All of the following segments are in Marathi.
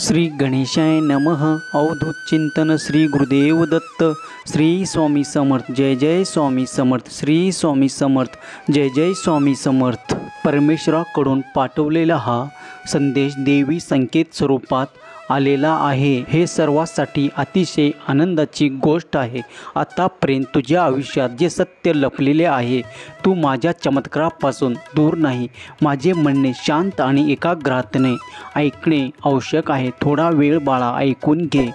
श्री गणेशाय नमः. अवधूत चिंतन श्री गुरुदेव दत्त. श्री स्वामी समर्थ. जय जय स्वामी समर्थ. श्री स्वामी समर्थ. जय जय स्वामी समर्थ. परमेश्वराकडून पाठवलेला हा संदेश देवी संकेत स्वरूपात आलेला आहे. हे सर्वांसाठी अतिशय आनंदाची गोष्ट आहे. आतापर्यंत तुझ्या आयुष्यात जे सत्य लपलेले आहे, तू माझ्या चमत्कारापासून दूर नाही. माझे म्हणणे शांत आणि एकाग्रतेने ऐकणे आवश्यक आहे. थोडा वेळ बाळा, ऐकून घे.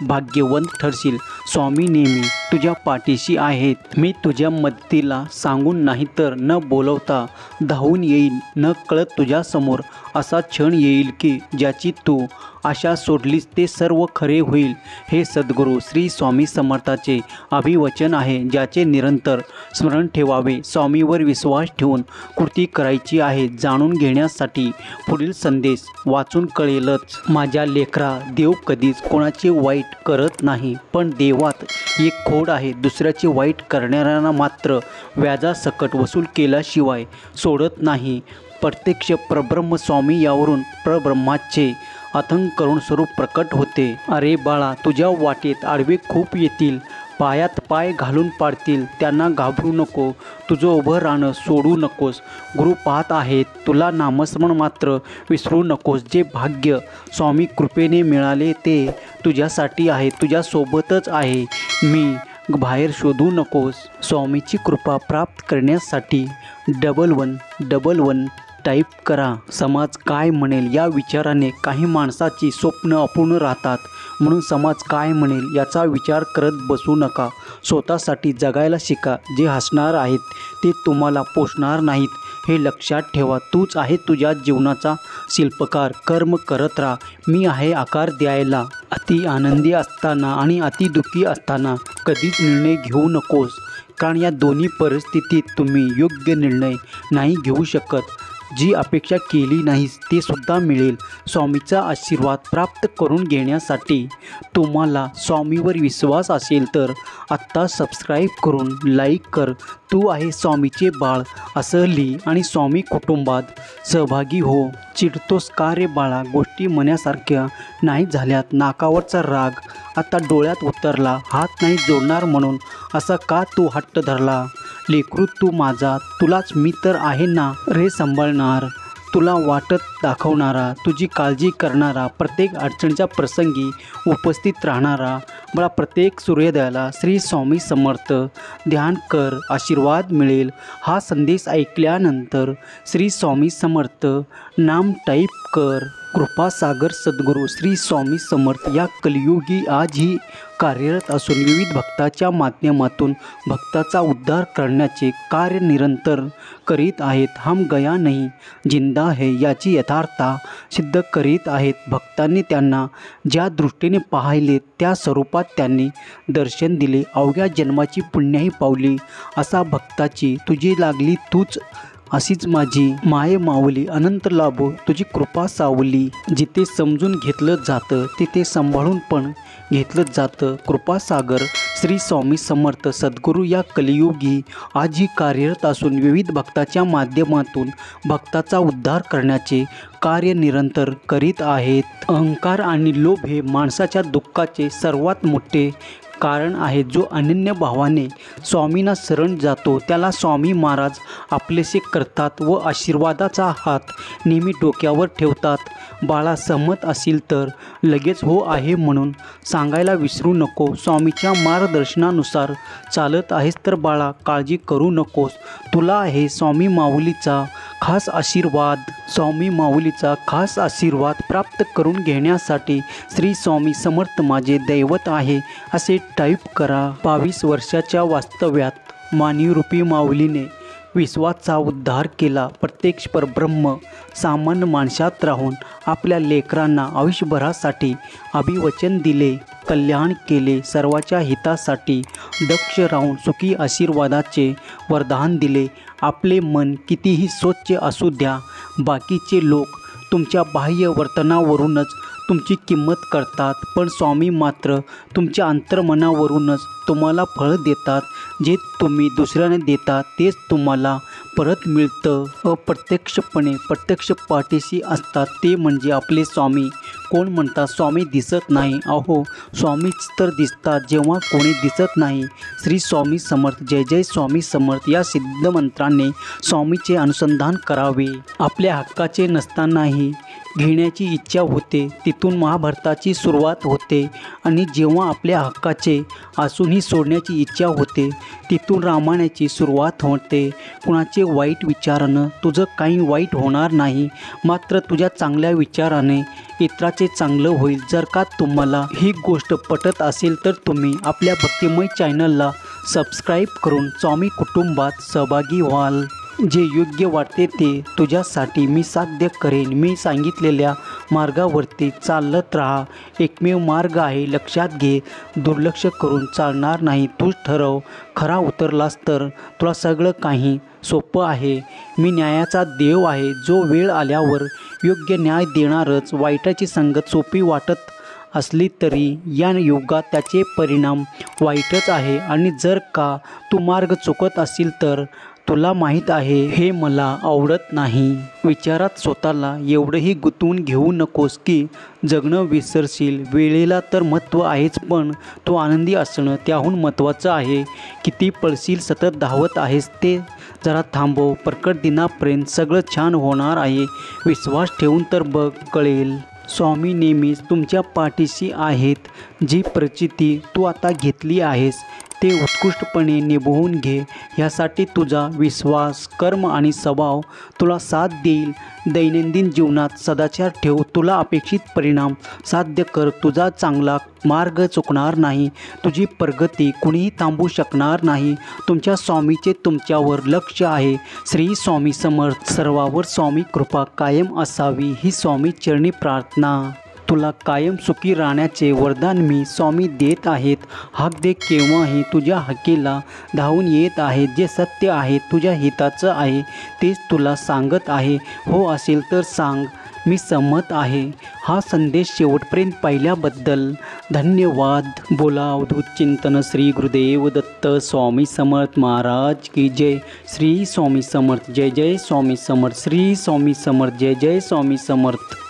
भाग्यवंत ठरशील. स्वामी नेहमी तुझ्या पाठीशी आहेत. मी तुझ्या मदतीला सांगून नाही तर न बोलवता धावून येईल. न कळत तुझ्यासमोर असा क्षण येईल की ज्याची तू आशा सोडलीस ते सर्व खरे होईल. हे सद्गुरू श्री स्वामी समर्थाचे अभिवचन आहे, ज्याचे निरंतर स्मरण ठेवावे. स्वामीवर विश्वास ठेवून कृती करायची आहे. जाणून घेण्यासाठी पुढील संदेश वाचून कळेलच. माझ्या लेकरा, देव कधीच कोणाचे वाईट करत नाही, पण देवात एक खोड आहे. दुसऱ्याचे वाईट करणाऱ्यांना मात्र व्याजासकट वसूल केल्याशिवाय सोडत नाही. प्रत्यक्ष परब्रह्म स्वामी यावरून परब्रह्माचे अथंग करुण स्वरूप प्रकट होते. अरे बाळा, तुझ्या वाटेत आडवे खूप येतील, पायात पाय घालून पाडतील. त्यांना घाबरू नको. तुझं उभं राहणं सोडू नकोस. गुरु पाहत आहेत. तुला नामस्मरण मात्र विसरू नकोस. जे भाग्य स्वामी कृपेने मिळाले ते तुझ्यासाठी आहे, तुझ्यासोबतच आहे. मी बाहेर शोधू नकोस. स्वामीची कृपा प्राप्त करण्यासाठी 1111 टाईप करा. समाज काय म्हणेल या विचाराने काही माणसाची स्वप्न अपूर्ण राहतात. म्हणून समाज काय म्हणेल याचा विचार करत बसू नका. स्वतःसाठी जगायला शिका. जे हसणार आहेत ते तुम्हाला पोषणार नाहीत, हे लक्षात ठेवा. तूच आहे तुझ्या जीवनाचा शिल्पकार. कर्म करत राहा. मी आहे आकार द्यायला. अति आनंदी असताना आणि अति दुःखी असताना कधीच निर्णय घेऊ नकोस, कारण या दोन्ही परिस्थितीत तुम्ही योग्य निर्णय नाही घेऊ शकत. जी अपेक्षा केली नाहीस ते सुद्धा मिळेल. स्वामीचा आशीर्वाद प्राप्त करून घेण्यासाठी तुम्हाला स्वामीवर विश्वास असेल तर आत्ता सबस्क्राईब करून लाईक कर. तू आहे स्वामीचे बाळ असं लिही आणि स्वामी कुटुंबात सहभागी हो. चिडतोस का रे बाळा? गोष्टी मनासारख्या नाही झाल्यात. नाकावरचा राग आता डोळ्यात उतरला. हात नाही जोडणार म्हणून असा का तू हट्ट धरला? लेकरू तू माझा, तुलाच मी तर आहे ना रे सांभाळणार. तुला वाटत दाखवणारा, तुझी काळजी करणारा, प्रत्येक अडचणीच्या प्रसंगी उपस्थित राहणारा. मला प्रत्येक सूर्योदयाला श्री स्वामी समर्थ ध्यान कर, आशीर्वाद मिळेल. हा संदेश ऐकल्यानंतर श्री स्वामी समर्थ नाम टाईप कर. कृपासागर सद्गुरू श्री स्वामी समर्थ या कलियुगी आजही कार्यरत असून विविध भक्ताच्या माध्यमातून भक्ताचा उद्धार करण्याचे कार्य निरंतर करीत आहेत. हम गया नहीं, जिंदा है याची यथार्थता सिद्ध करीत आहेत. भक्तांनी त्यांना ज्या दृष्टीने पाहिले त्या स्वरूपात त्यांनी दर्शन दिले. अवघ्या जन्माची पुण्याही पावली. असा भक्ताची तुझी लागली तूच, अशीच माझी माये माऊली. अनंत लाभो तुझी कृपा सावली. जिथे समजून घेतलं जातं तिथे सांभाळून पण घेतलं जातं. कृपासागर श्री स्वामी समर्थ सद्गुरू या कलियुगी आजही कार्यरत असून विविध भक्ताच्या माध्यमातून भक्ताचा उद्धार करण्याचे कार्य निरंतर करीत आहेत. अहंकार आणि लोभ हे माणसाच्या दुःखाचे सर्वात मोठे कारण आहे. जो अनन्य भावाने स्वामींना शरण जातो त्याला स्वामी महाराज आपलेसे करतात व आशीर्वादाचा हात नेहमी डोक्यावर ठेवतात. बाळा, सहमत असेल तर लगेच हो आहे म्हणून सांगायला विसरू नको. स्वामीच्या मार्गदर्शनानुसार चालत आहेस तर बाळा काळजी करू नकोस. तुला आहे स्वामी माऊलीचा खास आशीर्वाद. स्वामी माऊलीचा खास आशीर्वाद प्राप्त करून घेण्यासाठी श्री स्वामी समर्थ माझे दैवत आहे असे टाईप करा. 22 वर्षाच्या वास्तव्यात मानिरूपी माऊलीने विश्वाचा उद्धार केला. प्रत्यक्ष परब्रह्म सामान्य माणसात राहून आपल्या लेकरांना आयुष्यभरासाठी अभिवचन दिले, कल्याण केले. सर्वाच्या हितासाठी दक्ष राहून सुखी आशीर्वादाचे वरदान दिले. आपले मन कितीही स्वच्छ असू द्या, बाकीचे लोक तुमच्या बाह्य वर्तनावरूनच तुमची किंमत करतात, पण स्वामी मात्र तुमच्या अंतर्मनावरूनच तुम्हाला फळ देतात. जे तुम्ही दुसऱ्याने देता तेच तुम्हाला परत मिळतं. अप्रत्यक्षपणे प्रत्यक्ष पाठीशी असतात ते म्हणजे आपले स्वामी कोण म्हणतात स्वामी दिसत नाही. अहो स्वामीच तर दिसतात जेव्हा कोणी दिसत नाही. श्री स्वामी समर्थ. जय जय स्वामी समर्थ. या सिद्ध मंत्राने स्वामीचे अनुसंधान करावे. आपल्या हक्काचे नसतानाही घेण्याची इच्छा होते. तिथून महाभारताची सुरुवात होते आणि जेव्हा आपल्या हक्काचे असूनही सोडण्याची इच्छा होते तिथून रामायणाची सुरुवात होते. कुणाचे वाईट विचारानं तुझं काही वाईट होणार नाही, मात्र तुझ्या चांगल्या विचाराने इतराचे चांगलं होईल. जर का तुम्हाला ही गोष्ट पटत असेल तर तुम्ही आपल्या भक्तिमय चॅनलला सबस्क्राईब करून स्वामी कुटुंबात सहभागी व्हाल. जे योग्य वाटते ते तुझ्यासाठी मी साध्य करेन. मी सांगितलेल्या मार्गावरती चालत राहा. एकमेव मार्ग आहे, लक्षात घे. दुर्लक्ष करून चालणार नाही. तूच ठरव. खरा उतरलास तर तुला सगळं काही सोपं आहे. मी न्यायाचा देव आहे, जो वेळ आल्यावर योग्य न्याय देणारच. वाईटाची संगत सोपी वाटत असली तरी या युगात त्याचे परिणाम वाईटच आहे. आणि जर का तू मार्ग चुकत असेल तर तुला माहीत आहे हे मला आवडत नाही. विचारात स्वतःला एवढंही गुंतवून घेऊ नकोस की जगणं विसरशील. वेळेला तर महत्त्व आहेच, पण तो आनंदी असणं त्याहून महत्त्वाचं आहे. किती पळशील, सतत धावत आहेस ते जरा थांबव. प्रकट दिनापर्यंत सगळं छान होणार आहे. विश्वास ठेवून तर बघ, कळेल. स्वामी नेहमीच तुमच्या पाठीशी आहेत. जी प्रचिती तू आता घेतली आहेस ते उत्कृष्टपणे निभवून घे. यासाठी तुझा विश्वास, कर्म आणि स्वभाव तुला साथ देईल. दैनंदिन जीवनात सदाचार ठेव. तुला अपेक्षित परिणाम साध्य कर. तुझा चांगला मार्ग चुकणार नाही. तुझी प्रगती कुणीही थांबवू शकणार नाही. तुमच्या स्वामीचे तुमच्यावर लक्ष आहे. श्री स्वामी समर्थ. सर्वावर स्वामी कृपा कायम असावी ही स्वामी चरणी प्रार्थना. तुला कायम सुखी राहण्याचे वरदान मी स्वामी देत आहेत. हाक दे केव्हाही तुझ्या हाकेला धावून येत आहे. जे सत्य आहे तुझ्या हिताचं आहे तेच तुला सांगत आहे. हो असेल तर सांग, मी संमत आहे. हा संदेश शेवटपर्यंत पाहिल्याबद्दल धन्यवाद. बोला अवधूत चिंतन श्री गुरुदेव दत्त स्वामी समर्थ महाराज की जय. श्री स्वामी समर्थ. जय जय स्वामी समर्थ. श्री स्वामी समर्थ. जय जय स्वामी समर्थ.